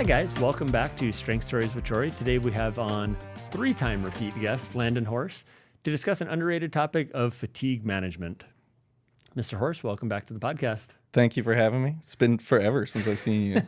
Hi guys, welcome back to Strength Stories with Jore. Today we have on three-time repeat guest, Landon Horst, to discuss an underrated topic of fatigue management. Mr. Horst, welcome back to the podcast. Thank you for having me. It's been forever since I've seen you.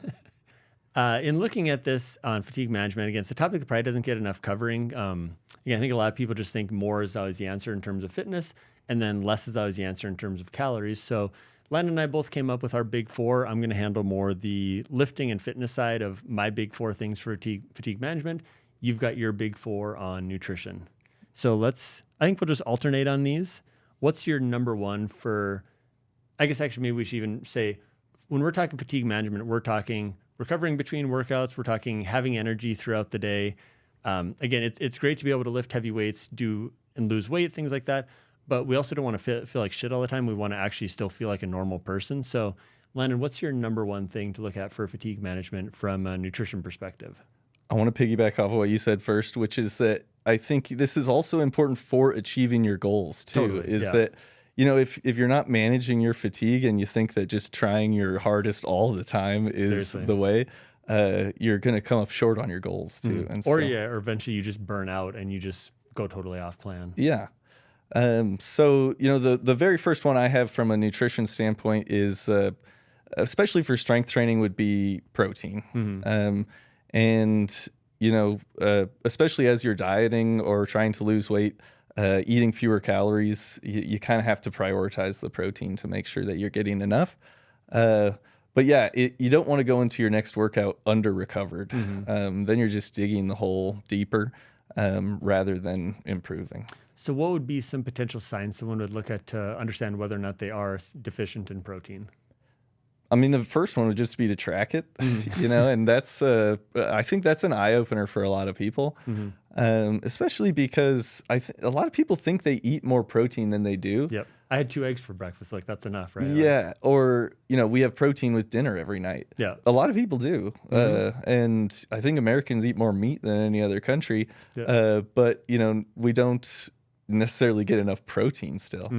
In looking at this on fatigue management, again, it's a topic that probably doesn't get enough covering. I think a lot of people just think more is always the answer in terms of fitness, and then less is always the answer in terms of calories. So Landon and I both came up with our big four. I'm going to handle more the lifting and fitness side of my big four things for fatigue management. You've got your big four on nutrition. So I think we'll just alternate on these. What's your number one for, I guess actually maybe we should even say, when we're talking fatigue management, we're talking recovering between workouts, we're talking having energy throughout the day. Again, it's great to be able to lift heavy weights, do and lose weight, things like that. But we also don't want to feel like shit all the time. We want to actually still feel like a normal person. So, Landon, what's your number one thing to look at for fatigue management from a nutrition perspective? I want to piggyback off of what you said first, which is that I think this is also important for achieving your goals too. Totally, that, if you're not managing your fatigue and you think that just trying your hardest all the time is the way, you're going to come up short on your goals too. And or eventually you just burn out and you just go totally off plan. Yeah. The very first one I have from a nutrition standpoint is, especially for strength training, would be protein. Especially as you're dieting or trying to lose weight, eating fewer calories, you kind of have to prioritize the protein to make sure that you're getting enough. You don't want to go into your next workout under recovered. Then you're just digging the hole deeper, rather than improving. So what would be some potential signs someone would look at to understand whether or not they are deficient in protein? I mean, the first one would just be to track it, and that's, I think that's an eye opener for a lot of people, especially because a lot of people think they eat more protein than they do. Yep. I had 2 eggs for breakfast. Like, that's enough, right? Yeah. Or, we have protein with dinner every night. Yeah. A lot of people do. And I think Americans eat more meat than any other country. Yeah. But we don't necessarily get enough protein still.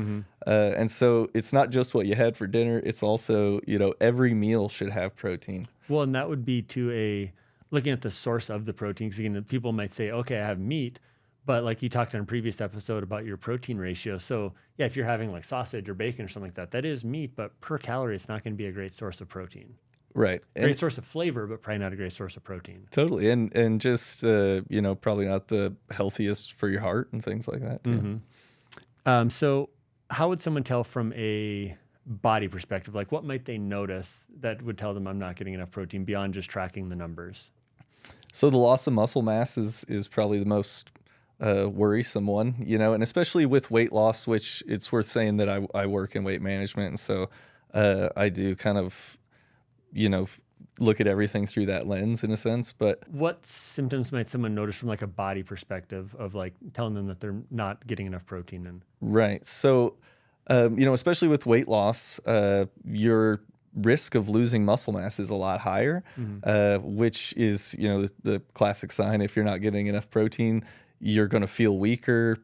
And so it's not just what you had for dinner. It's also, every meal should have protein. Well, and that would be looking at the source of the protein. Because again, people might say, okay, I have meat, but like you talked in a previous episode about your protein ratio. So yeah, if you're having like sausage or bacon or something like that, that is meat, but per calorie, it's not going to be a great source of protein. Right. Great source of flavor, but probably not a great source of protein. Totally. And just, probably not the healthiest for your heart and things like that too. So how would someone tell from a body perspective? Like, what might they notice that would tell them I'm not getting enough protein beyond just tracking the numbers? So the loss of muscle mass is probably the most worrisome one, and especially with weight loss, which it's worth saying that I work in weight management. And so I do kind of, look at everything through that lens in a sense. But what symptoms might someone notice from like a body perspective of like telling them that they're not getting enough protein in? Right. So, especially with weight loss, your risk of losing muscle mass is a lot higher, which is, the classic sign. If you're not getting enough protein, you're going to feel weaker.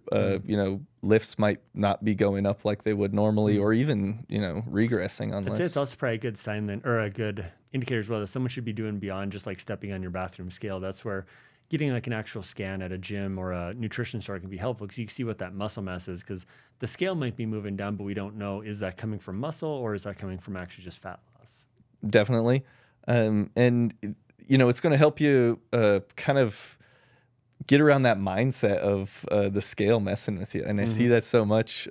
Lifts might not be going up like they would normally, or even, regressing on lifts. I'd say it's also probably a good sign then, or a good indicator as well, that someone should be doing beyond just like stepping on your bathroom scale. That's where getting like an actual scan at a gym or a nutrition store can be helpful, because you can see what that muscle mass is, because the scale might be moving down, but we don't know, is that coming from muscle or is that coming from actually just fat loss? Definitely. It's going to help you kind of get around that mindset of the scale messing with you. And I see that so much.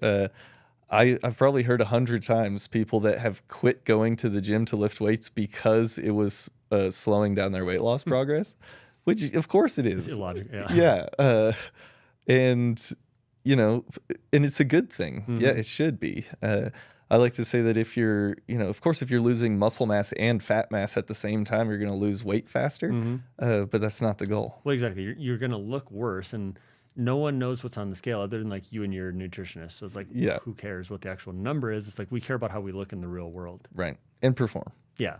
I've probably heard 100 times people that have quit going to the gym to lift weights because it was slowing down their weight loss progress, which of course it is. It's illogical. Yeah. And it's a good thing. Yeah, it should be. I like to say that if you're, of course, if you're losing muscle mass and fat mass at the same time, you're going to lose weight faster, but that's not the goal. Well, exactly. You're going to look worse, and no one knows what's on the scale other than like you and your nutritionist. So it's like, who cares what the actual number is? It's like, we care about how we look in the real world. Right. And perform. Yeah.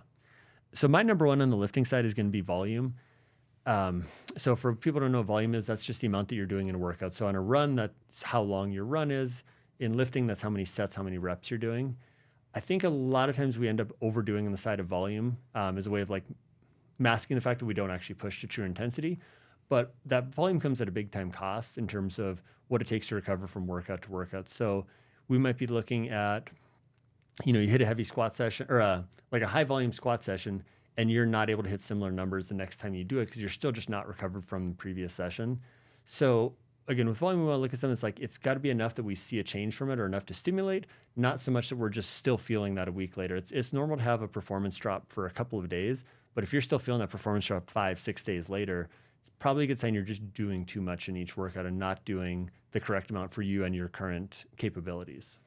So my number one on the lifting side is going to be volume. So for people who don't know what volume is, that's just the amount that you're doing in a workout. So on a run, that's how long your run is. In lifting, that's how many sets, how many reps you're doing. I think a lot of times we end up overdoing on the side of volume as a way of like masking the fact that we don't actually push to true intensity. But that volume comes at a big time cost in terms of what it takes to recover from workout to workout. So we might be looking at, you hit a heavy squat session or like a high volume squat session, and you're not able to hit similar numbers the next time you do it because you're still just not recovered from the previous session. So again, with volume, we want to look at something that's like, it's got to be enough that we see a change from it or enough to stimulate, not so much that we're just still feeling that a week later. It's normal to have a performance drop for a couple of days, but if you're still feeling that performance drop 5-6 days later, it's probably a good sign you're just doing too much in each workout and not doing the correct amount for you and your current capabilities.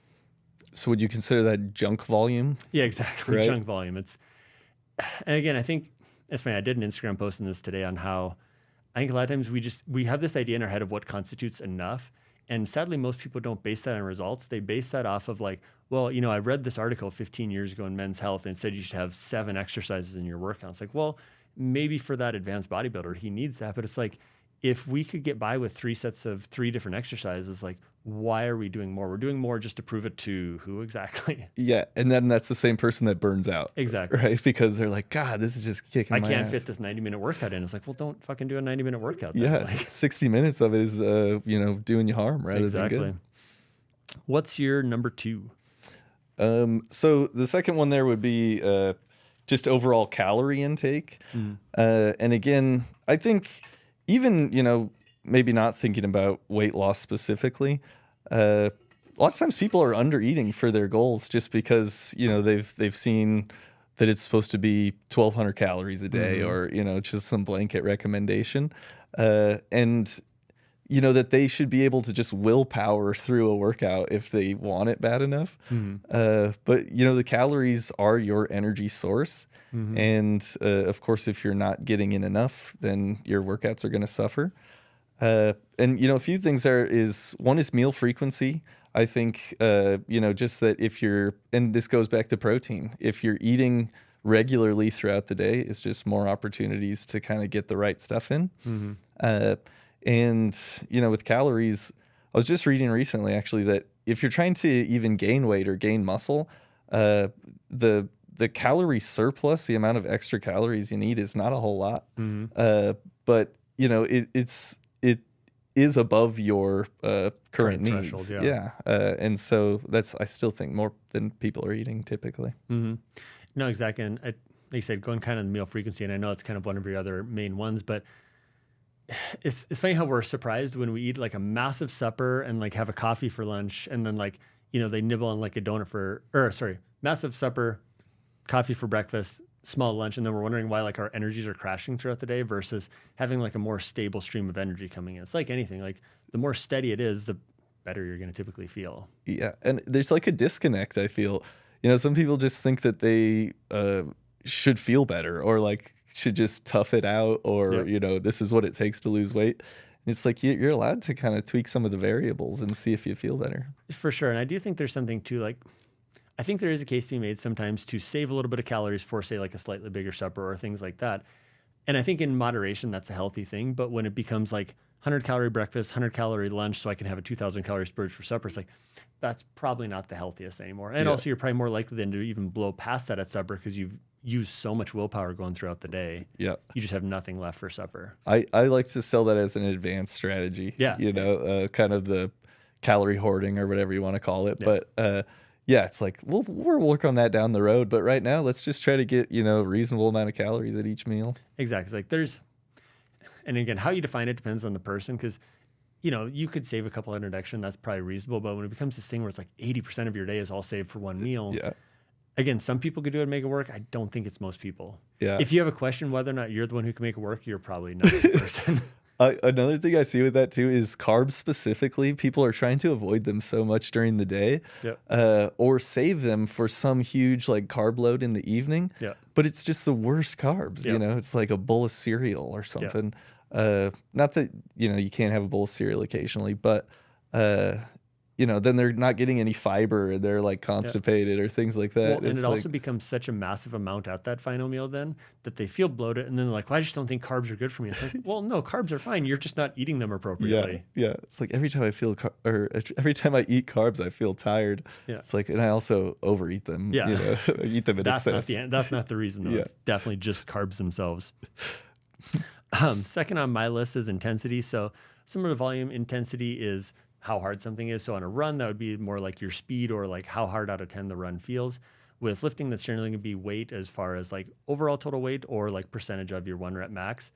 So would you consider that junk volume? Yeah, exactly. Right? Junk volume. And again, I think it's funny. I did an Instagram post on this today on how I think a lot of times we have this idea in our head of what constitutes enough. And sadly, most people don't base that on results. They base that off of like, well, I read this article 15 years ago in Men's Health and it said you should have 7 exercises in your workout. It's like, well, maybe for that advanced bodybuilder, he needs that. But it's like, if we could get by with 3 sets of 3 different exercises, like, why are we doing more? We're doing more just to prove it to who exactly? Yeah, and then that's the same person that burns out. Exactly. Right? Because they're like, God, this is just kicking my can't ass. fit this 90-minute workout in. It's like, well, don't fucking do a 90-minute workout then. Yeah, Like, 60 minutes of it is, doing you harm rather than good. What's your number 2? So the second one there would be just overall calorie intake. And again, I think even, maybe not thinking about weight loss specifically, a lot of times people are under eating for their goals just because, they've seen that it's supposed to be 1,200 calories a day or, just some blanket recommendation. And that they should be able to just willpower through a workout if they want it bad enough. But, the calories are your energy source. And, of course, if you're not getting in enough, then your workouts are going to suffer. And, a few things there is, one is meal frequency. I think, just that if and this goes back to protein, if you're eating regularly throughout the day, it's just more opportunities to kind of get the right stuff in. And, with calories, I was just reading recently, actually, that if you're trying to even gain weight or gain muscle, the calorie surplus, the amount of extra calories you need is not a whole lot. But, it is above your current needs. Threshold, yeah. And so I still think more than people are eating typically. No, exactly. And like you said, going kind of the meal frequency, and I know it's kind of one of your other main ones, but it's funny how we're surprised when we eat like a massive supper and like have a coffee for lunch, and then like, they nibble on like a donut massive supper, coffee for breakfast, small lunch, and then we're wondering why like our energies are crashing throughout the day versus having like a more stable stream of energy coming in. It's like anything, like the more steady it is, the better you're going to typically feel. Yeah, and there's like a disconnect, I feel. Some people just think that they should feel better or like should just tough it out or, this is what it takes to lose weight. And it's like you're allowed to kind of tweak some of the variables and see if you feel better. For sure. And I do think there's something to like, I think there is a case to be made sometimes to save a little bit of calories for, say, like a slightly bigger supper or things like that. And I think in moderation, that's a healthy thing. But when it becomes like 100-calorie breakfast, 100-calorie lunch, so I can have a 2,000-calorie splurge for supper, it's like, that's probably not the healthiest anymore. And also, you're probably more likely than to even blow past that at supper because you've used so much willpower going throughout the day. Yeah. You just have nothing left for supper. I like to sell that as an advanced strategy. Yeah. Kind of the calorie hoarding or whatever you want to call it. Yeah. But it's like we'll work on that down the road. But right now, let's just try to get a reasonable amount of calories at each meal. Exactly. It's like and again, how you define it depends on the person because you could save a couple hundred extra, and that's probably reasonable. But when it becomes this thing where it's like 80% of your day is all saved for one meal, again, some people could do it and make it work. I don't think it's most people. Yeah. If you have a question whether or not you're the one who can make it work, you're probably not the person. Another thing I see with that too is carbs specifically. People are trying to avoid them so much during the day, or save them for some huge like carb load in the evening. But it's just the worst carbs. It's like a bowl of cereal or something. Not that you can't have a bowl of cereal occasionally, but then they're not getting any fiber and they're like constipated or things like that. Well, and it also becomes such a massive amount at that final meal then that they feel bloated, and then they're like, well, I just don't think carbs are good for me. It's like, well, no, carbs are fine. You're just not eating them appropriately. Yeah. It's like every time every time I eat carbs, I feel tired. Yeah. It's like, and I also overeat them. Yeah. I eat them in excess. That's not the reason though. Yeah. It's definitely just carbs themselves. Second on my list is intensity. So similar to volume, intensity is how hard something is. So on a run, that would be more like your speed or like how hard out of 10 the run feels. With lifting, that's generally going to be weight as far as like overall total weight or like percentage of your 1 rep max.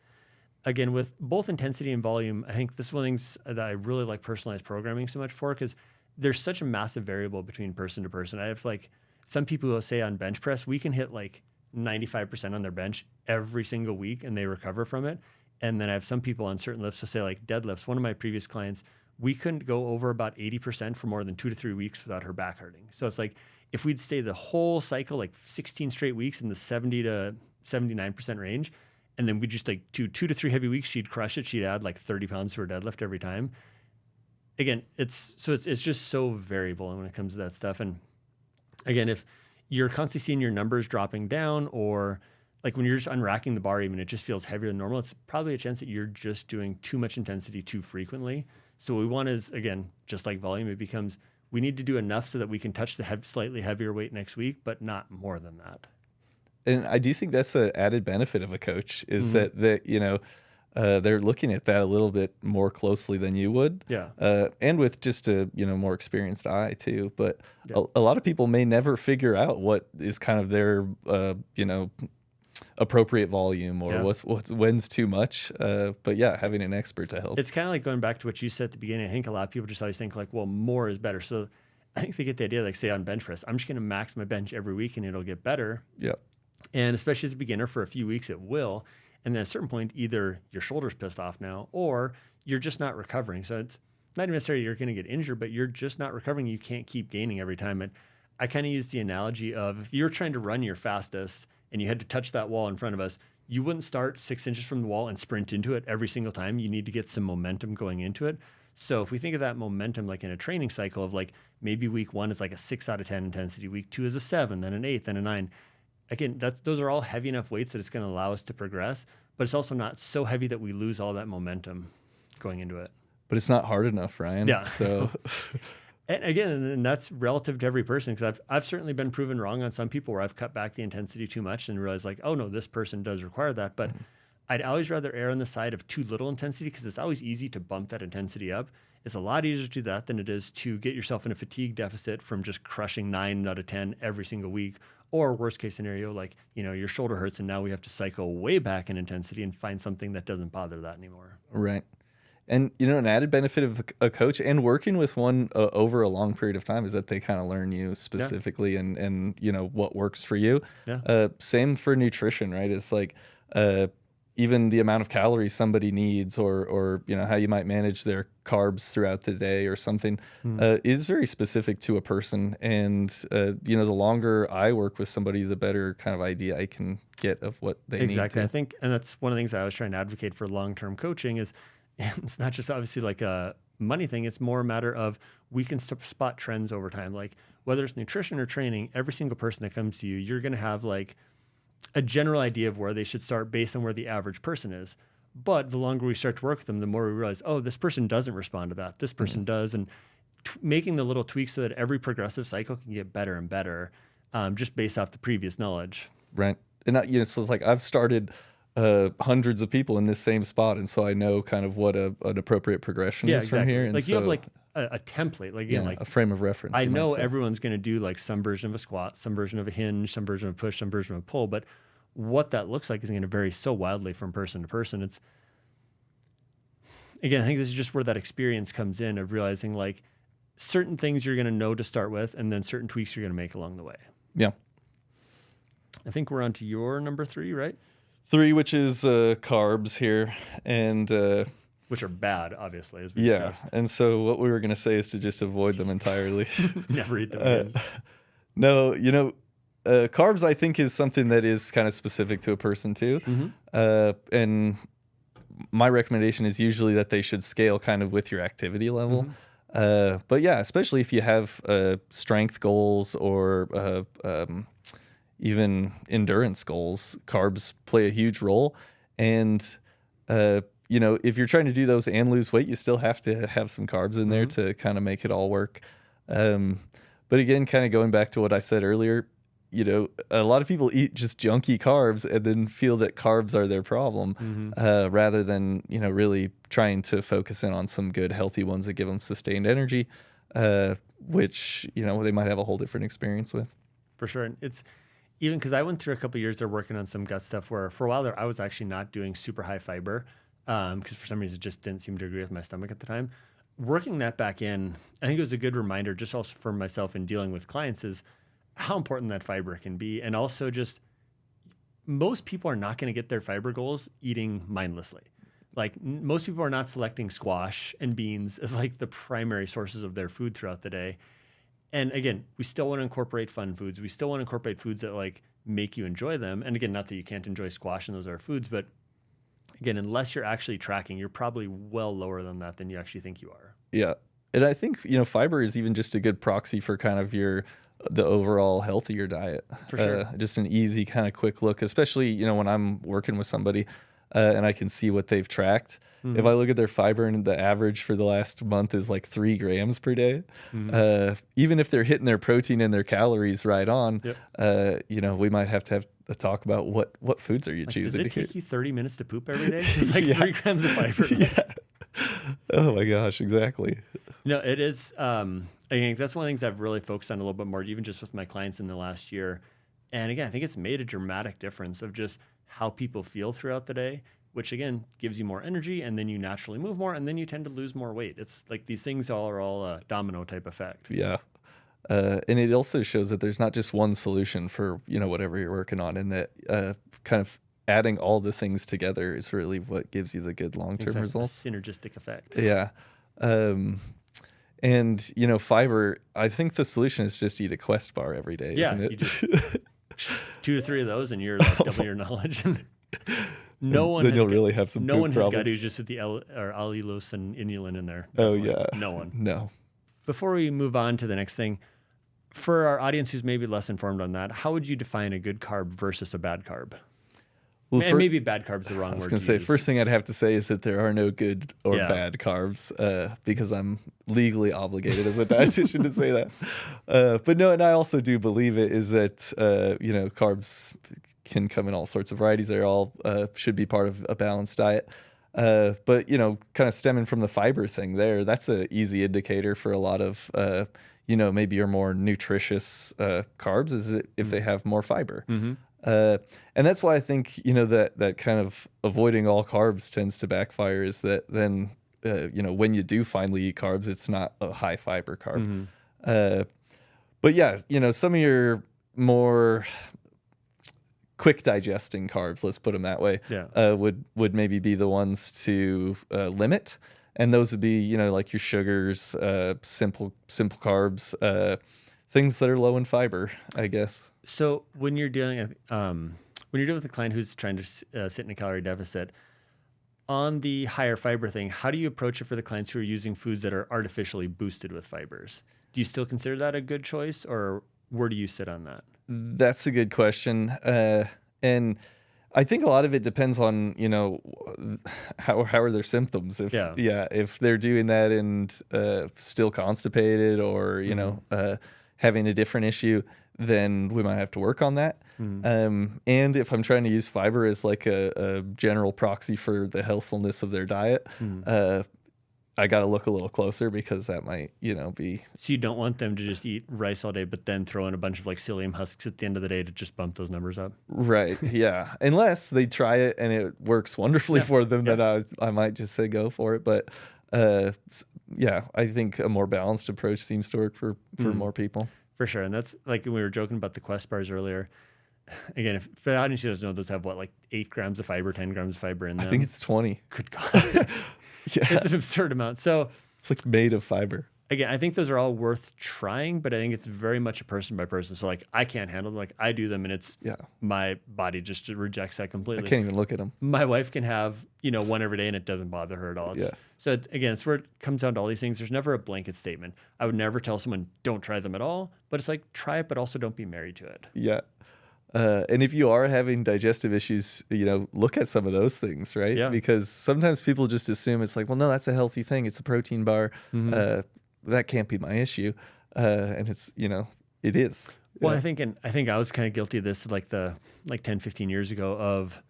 Again, with both intensity and volume, I think this is one of the things that I really like personalized programming so much for, because there's such a massive variable between person to person. I have like some people who will say on bench press, we can hit like 95% on their bench every single week and they recover from it. And then I have some people on certain lifts, so say like deadlifts. One of my previous clients, we couldn't go over about 80% for more than 2 to 3 weeks without her back hurting. So it's like if we'd stay the whole cycle, like 16 straight weeks in the 70 to 79% range, and then we just like do 2 to 3 heavy weeks, she'd crush it. She'd add like 30 pounds to her deadlift every time. Again, it's just so variable when it comes to that stuff. And again, if you're constantly seeing your numbers dropping down, or like when you're just unracking the bar, even it just feels heavier than normal, it's probably a chance that you're just doing too much intensity too frequently. So what we want is, again, just like volume, it becomes we need to do enough so that we can touch the slightly heavier weight next week, but not more than that. And I do think that's an added benefit of a coach is that they're looking at that a little bit more closely than you would. Yeah. And with just a more experienced eye too. But a lot of people may never figure out what is kind of their appropriate volume or when's too much. But yeah, having an expert to help. It's kind of like going back to what you said at the beginning. I think a lot of people just always think like, well, more is better. So I think they get the idea, like say on bench press, I'm just going to max my bench every week and it'll get better. Yeah. And especially as a beginner for a few weeks, it will. And then at a certain point, either your shoulder's pissed off now or you're just not recovering. So it's not even necessarily you're going to get injured, but you're just not recovering. You can't keep gaining every time. And I kind of use the analogy of if you're trying to run your fastest and you had to touch that wall in front of us, you wouldn't start 6 inches from the wall and sprint into it every single time. You need to get some momentum going into it. So if we think of that momentum like in a training cycle of like maybe week 1 is like a 6 out of 10 intensity, week 2 is a 7, then an 8, then a 9. Again, those are all heavy enough weights that it's going to allow us to progress, but it's also not so heavy that we lose all that momentum going into it. But it's not hard enough, Ryan. Yeah. So, and again, and that's relative to every person, because I've certainly been proven wrong on some people where I've cut back the intensity too much and realized like, oh no, this person does require that. But I'd always rather err on the side of too little intensity, because it's always easy to bump that intensity up. It's a lot easier to do that than it is to get yourself in a fatigue deficit from just crushing 9 out of 10 every single week. Or worst case scenario, like, your shoulder hurts and now we have to cycle way back in intensity and find something that doesn't bother that anymore. Right. And, an added benefit of a coach and working with one over a long period of time is that they kind of learn you specifically and what works for you. Yeah. Same for nutrition, right? It's like even the amount of calories somebody needs or how you might manage their carbs throughout the day or something is very specific to a person. And, the longer I work with somebody, the better kind of idea I can get of what they need. Exactly. I think, and that's one of the things I was trying to advocate for long-term coaching is it's not just obviously like a money thing. It's more a matter of we can spot trends over time. Like whether it's nutrition or training, every single person that comes to you, you're going to have like a general idea of where they should start based on where the average person is. But the longer we start to work with them, the more we realize, oh, this person doesn't respond to that. This person does. And making the little tweaks so that every progressive cycle can get better and better just based off the previous knowledge. Right. And, so it's like I've started hundreds of people in this same spot. And so I know kind of what an appropriate progression is from here. And like you have like a template, like, like a frame of reference. I know everyone's going to do like some version of a squat, some version of a hinge, some version of a push, some version of a pull, but what that looks like is going to vary so wildly from person to person. It's, again, I think this is just where that experience comes in of realizing like certain things you're going to know to start with, and then certain tweaks you're going to make along the way. Yeah. I think we're on to your number 3, right? 3, which is carbs here. And, which are bad, obviously, as we discussed. And so what we were going to say is to just avoid them entirely. Never eat them again. No, carbs, I think, is something that is kind of specific to a person too. And my recommendation is usually that they should scale kind of with your activity level. But yeah, especially if you have strength goals or even endurance goals, carbs play a huge role. And if you're trying to do those and lose weight, you still have to have some carbs in there to kind of make it all work. But again, kind of going back to what I said earlier, a lot of people eat just junky carbs and then feel that carbs are their problem, rather than, really trying to focus in on some good, healthy ones that give them sustained energy, which, they might have a whole different experience with. For sure. And it's even because I went through a couple of years there working on some gut stuff where for a while there, I was actually not doing super high fiber because for some reason it just didn't seem to agree with my stomach at the time. Working that back in, I think it was a good reminder just also for myself in dealing with clients is how important that fiber can be. And also just most people are not going to get their fiber goals eating mindlessly. Like most people are not selecting squash and beans as like the primary sources of their food throughout the day. And again, we still want to incorporate fun foods. We still want to incorporate foods that like make you enjoy them. And again, not that you can't enjoy squash and those are foods, but again, unless you're actually tracking, you're probably well lower than that than you actually think you are. Yeah. And I think, fiber is even just a good proxy for kind of the overall health of your diet. For sure. Just an easy kind of quick look, especially, when I'm working with somebody and I can see what they've tracked. If I look at their fiber and the average for the last month is like 3 grams per day, even if they're hitting their protein and their calories right on, we might have to have a talk about what foods are you choosing. Does it take you 30 minutes to poop every day? It's like 3 grams of fiber. Yeah. Oh my gosh, exactly. No, it is. I think that's one of the things I've really focused on a little bit more, even just with my clients in the last year. And again, I think it's made a dramatic difference of just how people feel throughout the day, which again gives you more energy, and then you naturally move more, and then you tend to lose more weight. It's like these things are all a domino type effect. Yeah. And it also shows that there's not just one solution for, whatever you're working on, and that kind of adding all the things together is really what gives you the good long-term results. A synergistic effect. Yeah. And, fiber, I think the solution is just eat a Quest bar every day, isn't it? You just 2 to 3 of those and you're like double your knowledge. No one then you'll really have some no one problems. has got to just with the allulose and inulin in there. Definitely. Oh, yeah. No one. No. Before we move on to the next thing, for our audience who's maybe less informed on that, how would you define a good carb versus a bad carb? Well, and maybe bad carb's the wrong word. I was going to say, first thing I'd have to say is that there are no good or bad carbs because I'm legally obligated as a dietitian to say that. But no, and I also do believe it is that, carbs can come in all sorts of varieties. They all should be part of a balanced diet. But, kind of stemming from the fiber thing there, that's an easy indicator for a lot of, maybe your more nutritious carbs is if they have more fiber. And that's why I think, that kind of avoiding all carbs tends to backfire is that then, when you do finally eat carbs, it's not a high fiber carb. But yeah, some of your more quick digesting carbs, let's put them that way, would maybe be the ones to limit. And those would be, like your sugars, simple carbs, things that are low in fiber, I guess. So when you're dealing with a client who's trying to sit in a calorie deficit, on the higher fiber thing, how do you approach it for the clients who are using foods that are artificially boosted with fibers? Do you still consider that a good choice, or where do you sit on that? That's a good question. And I think a lot of it depends on, how are their symptoms. If they're doing that and still constipated or, having a different issue, then we might have to work on that. And if I'm trying to use fiber as like a general proxy for the healthfulness of their diet, I got to look a little closer because that might, be. So you don't want them to just eat rice all day, but then throw in a bunch of like psyllium husks at the end of the day to just bump those numbers up. Right. Yeah. Unless they try it and it works wonderfully for them, then I might just say go for it. But I think a more balanced approach seems to work for more people. For sure. And that's like we were joking about the Quest bars earlier. Again, if the audience doesn't know, those have 8 grams of fiber, 10 grams of fiber in them. I think it's 20. Good God. Yeah. It's an absurd amount. So it's like made of fiber. again, I think those are all worth trying, but I think it's very much a person by person. So like I can't handle them. Like I do them and it's my body just rejects that I completely. can't even look at them. My wife can have, one every day and it doesn't bother her at all. So again, it's where it comes down to all these things. There's never a blanket statement. I would never tell someone don't try them at all, but it's like try it, but also don't be married to it. Yeah. And if you are having digestive issues, look at some of those things, right? Yeah. Because sometimes people just assume it's like, well, no, that's a healthy thing. It's a protein bar. That can't be my issue. And it's, it is. Well, I think I was kind of guilty of this like 10, 15 years ago of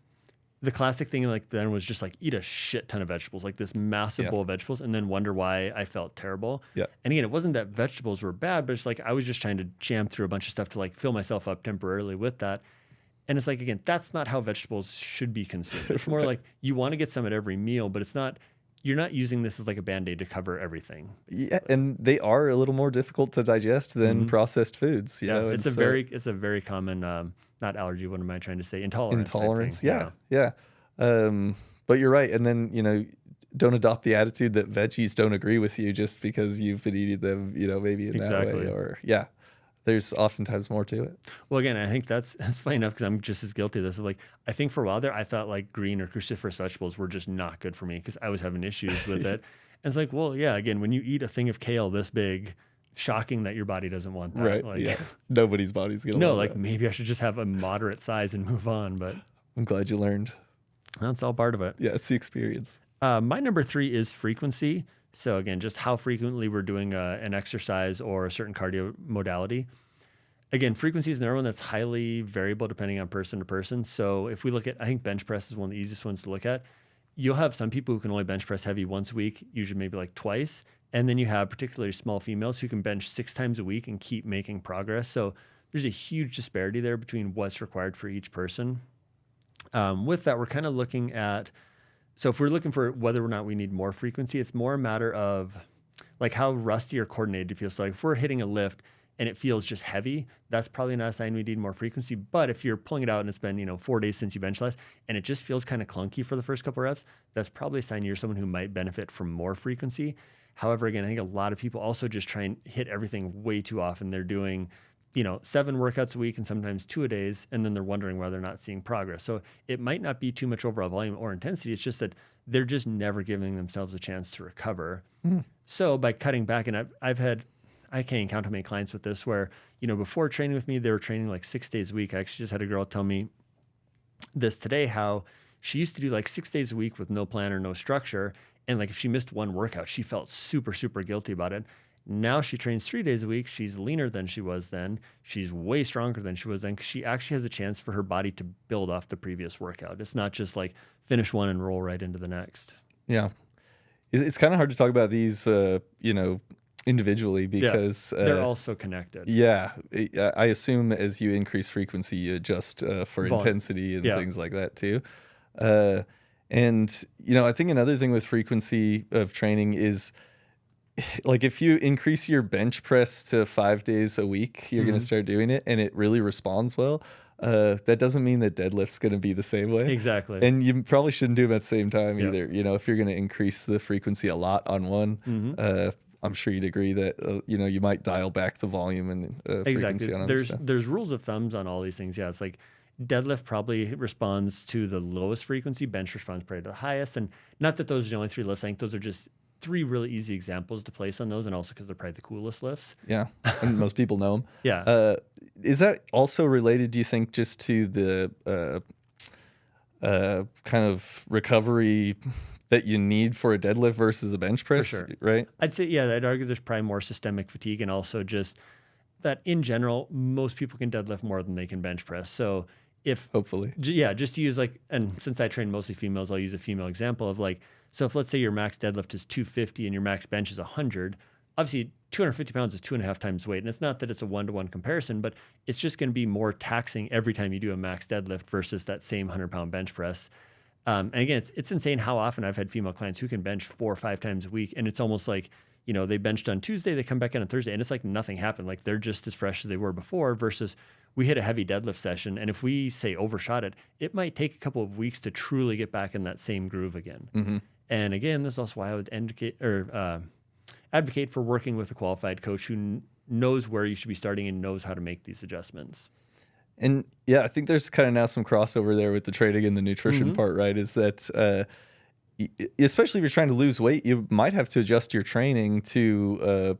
the classic thing like then was just like eat a shit ton of vegetables, like this massive bowl of vegetables, and then wonder why I felt terrible. Yeah. And again, it wasn't that vegetables were bad, but it's like I was just trying to jam through a bunch of stuff to like fill myself up temporarily with that. And it's like, again, that's not how vegetables should be consumed. It's more like you want to get some at every meal, but you're not using this as like a Band-Aid to cover everything. Basically. Yeah, and they are a little more difficult to digest than processed foods. You know? It's a very common, not allergy. What am I trying to say? Intolerance. Yeah. But you're right. And then, don't adopt the attitude that veggies don't agree with you just because you've been eating them, maybe in that way. Or, there's oftentimes more to it. Well, again, I think that's funny enough because I'm just as guilty of this. Like, I think for a while there, I thought like green or cruciferous vegetables were just not good for me because I was having issues with it. And it's like, well, yeah, again, when you eat a thing of kale this big, shocking that your body doesn't want that. Right. Like, Nobody's body's going to No, want like that. Maybe I should just have a moderate size and move on. But I'm glad you learned. That's all part of it. Yeah, it's the experience. My number 3 is frequency. So again, just how frequently we're doing an exercise or a certain cardio modality. Again, frequency is another one that's highly variable depending on person to person. So if we look at, I think bench press is one of the easiest ones to look at. You'll have some people who can only bench press heavy once a week, usually maybe like twice. And then you have particularly small females who can bench 6 times a week and keep making progress. So there's a huge disparity there between what's required for each person. With that, we're kind of looking at, so if we're looking for whether or not we need more frequency, it's more a matter of like how rusty or coordinated you feel. So like if we're hitting a lift and it feels just heavy, that's probably not a sign we need more frequency. But if you're pulling it out and it's been, 4 days since you bench last and it just feels kind of clunky for the first couple reps, that's probably a sign you're someone who might benefit from more frequency. However, again, I think a lot of people also just try and hit everything way too often. They're doing, 7 workouts a week and sometimes 2 a days, and then they're wondering why they're not seeing progress. So it might not be too much overall volume or intensity. It's just that they're just never giving themselves a chance to recover. So by cutting back, and I can't even count how many clients with this where, before training with me, they were training like 6 days a week. I actually just had a girl tell me this today, how she used to do like 6 days a week with no plan or no structure. And like if she missed one workout, she felt super, super guilty about it. Now she trains 3 days a week. She's leaner than she was then. She's way stronger than she was then because she actually has a chance for her body to build off the previous workout. It's not just like finish one and roll right into the next. Yeah. It's kind of hard to talk about these, individually because they're also connected. Yeah. I assume as you increase frequency, you adjust for intensity and things like that too. And, I think another thing with frequency of training is like if you increase your bench press to 5 days a week, you're going to start doing it and it really responds well. That doesn't mean that deadlift's going to be the same way. Exactly. And you probably shouldn't do them at the same time either. If you're going to increase the frequency a lot on one, I'm sure you'd agree that, you might dial back the volume and frequency on other stuff. There's rules of thumbs on all these things. Yeah, it's like deadlift probably responds to the lowest frequency. Bench responds probably to the highest. And not that those are the only 3 lifts. I think those are just 3 really easy examples to place on those, and also because they're probably the coolest lifts. Yeah, and most people know them. Yeah. Is that also related, do you think, just to the kind of recovery that you need for a deadlift versus a bench press? For sure. Right? I'd say, I'd argue there's probably more systemic fatigue, and also just that in general, most people can deadlift more than they can bench press. So hopefully. Just to use like, and since I train mostly females, I'll use a female example of like, so if let's say your max deadlift is 250 and your max bench is 100, obviously 250 pounds is 2.5 times weight. And it's not that it's a 1-to-1 comparison, but it's just going to be more taxing every time you do a max deadlift versus that same 100-pound bench press. And again, it's insane how often I've had female clients who can bench 4 or 5 times a week. And it's almost like, they benched on Tuesday, they come back in on Thursday, and it's like nothing happened. Like they're just as fresh as they were before versus we hit a heavy deadlift session. And if we say overshot it, it might take a couple of weeks to truly get back in that same groove again. And again, this is also why I would advocate for working with a qualified coach who knows where you should be starting and knows how to make these adjustments. And yeah, I think there's kind of now some crossover there with the training and the nutrition part, right? Is that especially if you're trying to lose weight, you might have to adjust your training to,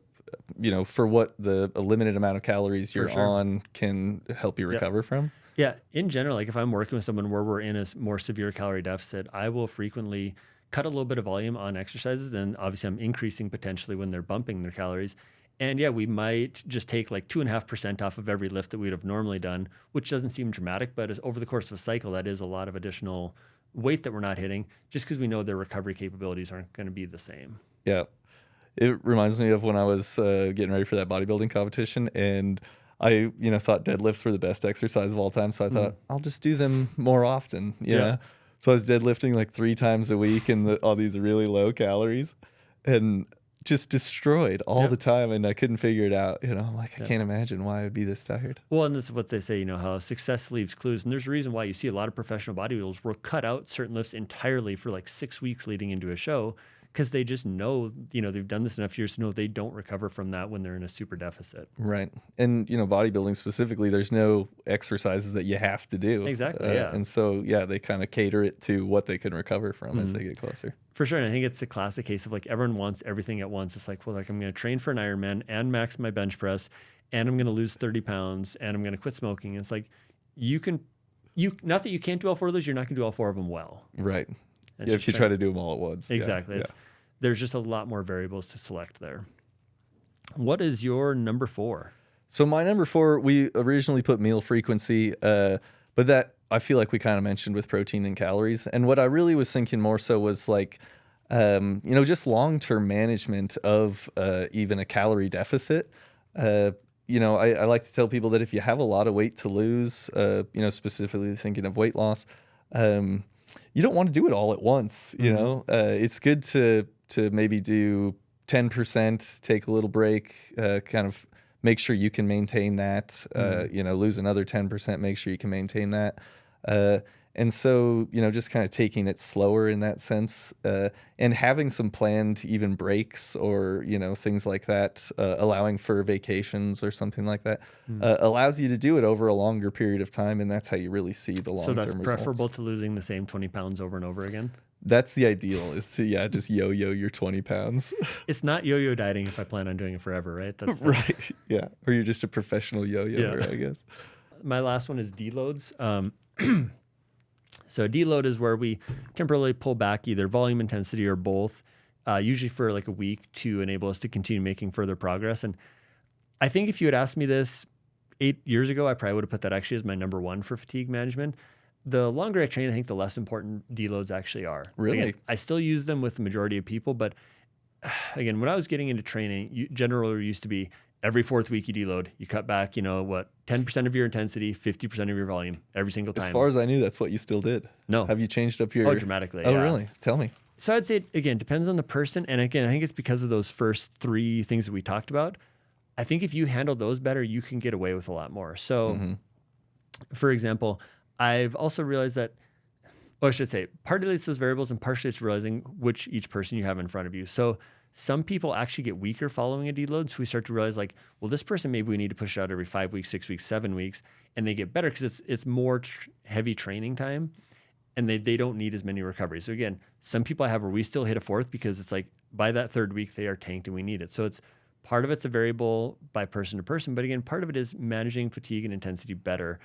for what the limited amount of calories you're on can help you recover from. Yeah, in general, like if I'm working with someone where we're in a more severe calorie deficit, I will frequently cut a little bit of volume on exercises. And obviously I'm increasing potentially when they're bumping their calories. And yeah, we might just take like 2.5% off of every lift that we'd have normally done, which doesn't seem dramatic, but as over the course of a cycle, that is a lot of additional weight that we're not hitting just because we know their recovery capabilities aren't going to be the same. Yeah. It reminds me of when I was getting ready for that bodybuilding competition, and I, thought deadlifts were the best exercise of all time. So I thought I'll just do them more often. Yeah. So I was deadlifting like 3 times a week and all these really low calories and just destroyed all the time. And I couldn't figure it out. I'm like, I can't imagine why I would be this tired. Well, and this is what they say, how success leaves clues. And there's a reason why you see a lot of professional bodybuilders will cut out certain lifts entirely for like 6 weeks leading into a show, because they just know, they've done this enough years to know they don't recover from that when they're in a super deficit. Right. And, bodybuilding specifically, there's no exercises that you have to do. Exactly, yeah. And so, they kind of cater it to what they can recover from as they get closer. For sure. And I think it's a classic case of like everyone wants everything at once. It's like, well, like I'm going to train for an Ironman and max my bench press, and I'm going to lose 30 pounds, and I'm going to quit smoking. And it's like, not that you can't do all 4 of those, you're not going to do all 4 of them well. Right. If you try to do them all at once. Exactly. There's just a lot more variables to select there. What is your number 4? So my number 4, we originally put meal frequency, but that I feel like we kind of mentioned with protein and calories. And what I really was thinking more so was like, just long-term management of even a calorie deficit. I like to tell people that if you have a lot of weight to lose, specifically thinking of weight loss, you don't want to do it all at once. It's good to maybe do 10%, take a little break, kind of make sure you can maintain that, lose another 10%, make sure you can maintain that. And so, just kind of taking it slower in that sense, and having some planned even breaks or, things like that, allowing for vacations or something like that, allows you to do it over a longer period of time. And that's how you really see the long-term results. So that's preferable to losing the same 20 pounds over and over again? That's the ideal, is to, just yo-yo your 20 pounds. It's not yo-yo dieting if I plan on doing it forever, right? That's right. Yeah. Or you're just a professional yo-yoer, I guess. My last one is deloads. So deload is where we temporarily pull back either volume, intensity, or both, usually for like a week to enable us to continue making further progress. And I think if you had asked me this 8 years ago, I probably would have put that actually as my number 1 for fatigue management. The longer I train, I think the less important deloads actually are. Really? Again, I still use them with the majority of people, but again, when I was getting into training, generally used to be every 4th week you deload, you cut back, 10% of your intensity, 50% of your volume every single time. As far as I knew, that's what you still did. No. Have you changed up your... Oh, dramatically. Oh, yeah. Really? Tell me. So I'd say, again, depends on the person. And again, I think it's because of those first 3 things that we talked about. I think if you handle those better, you can get away with a lot more. So, for example, I've also realized that, I should say, partly it's those variables and partially it's realizing which each person you have in front of you. So some people actually get weaker following a deload. So we start to realize like, well, this person, maybe we need to push it out every 5 weeks, 6 weeks, 7 weeks, and they get better because it's more heavy training time and they don't need as many recoveries. So again, some people I have where we still hit a 4th because it's like by that 3rd week, they are tanked and we need it. So it's part of it's a variable by person to person, but again, part of it is managing fatigue and intensity better.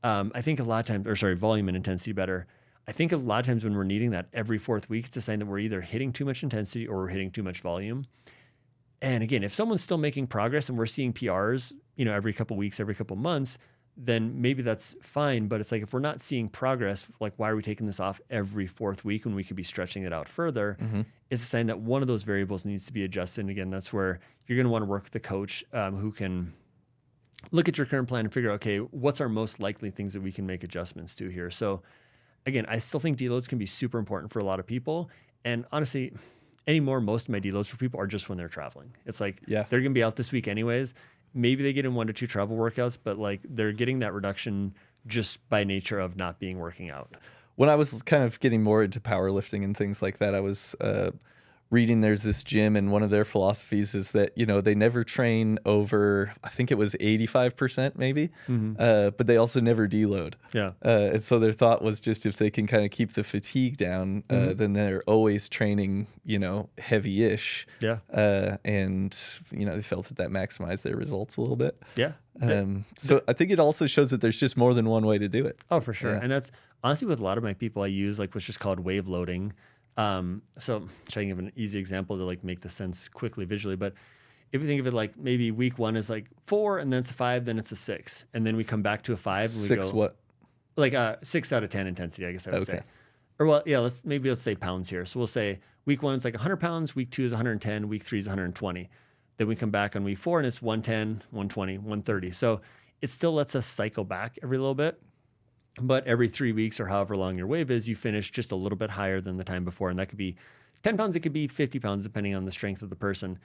I think a lot of times, volume and intensity better. I think a lot of times when we're needing that every 4th week, it's a sign that we're either hitting too much intensity or we're hitting too much volume. And again, if someone's still making progress and we're seeing PRs, every couple weeks, every couple months, then maybe that's fine. But it's like, if we're not seeing progress, like why are we taking this off every 4th week when we could be stretching it out further? It's a sign that one of those variables needs to be adjusted. And again, that's where you're going to want to work with the coach who can look at your current plan and figure out, okay, what's our most likely things that we can make adjustments to here? So again, I still think deloads can be super important for a lot of people. And honestly, anymore, most of my deloads for people are just when they're traveling. It's like, they're going to be out this week anyways. Maybe they get in 1 to 2 travel workouts, but like they're getting that reduction just by nature of not being working out. When I was kind of getting more into powerlifting and things like that, I was reading there's this gym, and one of their philosophies is that, they never train over, I think it was 85% maybe, but they also never deload. Yeah. And so their thought was just if they can kind of keep the fatigue down, then they're always training, heavy-ish. Yeah. And, they felt that maximized their results a little bit. Yeah. So I think it also shows that there's just more than one way to do it. Oh, for sure. Yeah. And that's honestly with a lot of my people I use like what's just called wave loading. So trying to give an easy example to like make the sense quickly visually, but if you think of it like maybe week 1 is like 4 and then it's a 5, then it's a 6. And then we come back to a 5 and we 6 go what? Like 6 out of 10 intensity, I guess I would Okay. say. Or well, yeah, let's say pounds here. So we'll say week 1 is like 100 pounds, week 2 is 110, week 3 is 120. Then we come back on week 4 and it's 110, 120, 130. So it still lets us cycle back every little bit. But every 3 weeks or however long your wave is, you finish just a little bit higher than the time before. And that could be 10 pounds, it could be 50 pounds, depending on the strength of the person.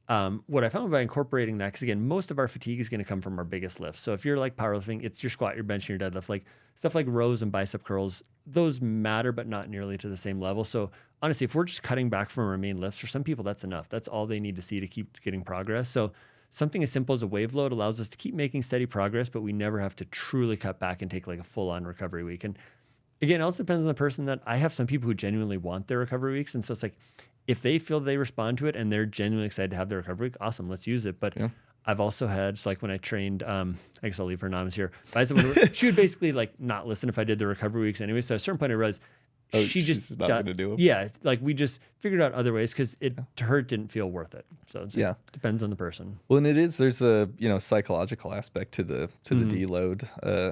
What I found by incorporating that, because again, most of our fatigue is going to come from our biggest lifts. So if you're like powerlifting, it's your squat, your bench, and your deadlift. Like stuff like rows and bicep curls, those matter, but not nearly to the same level. So honestly, if we're just cutting back from our main lifts, for some people, that's enough. That's all they need to see to keep getting progress. So something as simple as a wave load allows us to keep making steady progress, but we never have to truly cut back and take like a full-on recovery week. And again, it also depends on the person. That I have some people who genuinely want their recovery weeks. And so it's like, if they feel they respond to it and they're genuinely excited to have their recovery week, awesome, let's use it. But I've also had, just like when I trained, I guess I'll leave her anonymous here. But I had someone she would basically like not listen if I did the recovery weeks anyway. So at a certain point I realized she's not going to do it. Yeah, like we just figured out other ways because to her it didn't feel worth it. So it depends on the person. Well, and there's a psychological aspect to the deload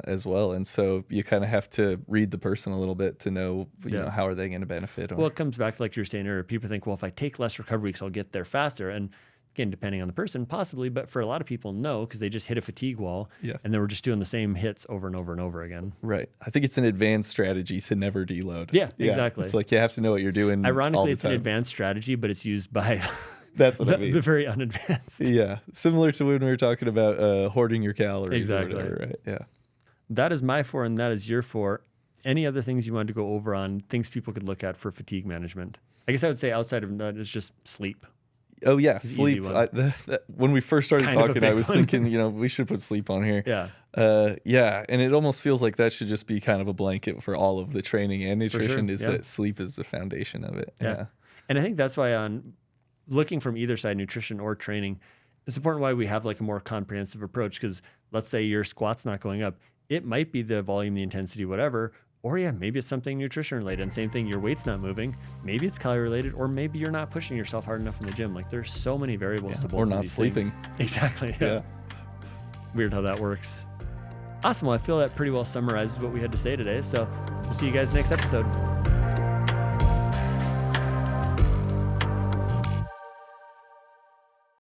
as well, and so you kind of have to read the person a little bit to know how are they going to benefit. Well, it comes back to like you were saying earlier. People think, well, if I take less recovery weeks, I'll get there faster. And again, depending on the person, possibly, but for a lot of people, no, because they just hit a fatigue wall, and then we're just doing the same hits over and over and over again. Right. I think it's an advanced strategy to never deload. Yeah, exactly. It's like you have to know what you're doing. Ironically, it's an advanced strategy, but it's used by that's what I mean. The very unadvanced. Yeah, similar to when we were talking about hoarding your calories. Exactly. Or whatever, right? Yeah. That is my 4, and that is your 4. Any other things you wanted to go over on things people could look at for fatigue management? I guess I would say outside of that is just sleep. Oh yeah, sleep. When we first started talking, I was thinking, we should put sleep on here. Yeah. And it almost feels like that should just be kind of a blanket for all of the training and nutrition. That sleep is the foundation of it. Yeah. And I think that's why on looking from either side, nutrition or training, it's important why we have like a more comprehensive approach. Because let's say your squat's not going up, it might be the volume, the intensity, whatever. Or maybe it's something nutrition related. And same thing, your weight's not moving. Maybe it's calorie related, or maybe you're not pushing yourself hard enough in the gym. Like there's so many variables to both. Or not sleeping. Exactly. Yeah. Weird how that works. Awesome. Well, I feel that pretty well summarizes what we had to say today. So we'll see you guys next episode.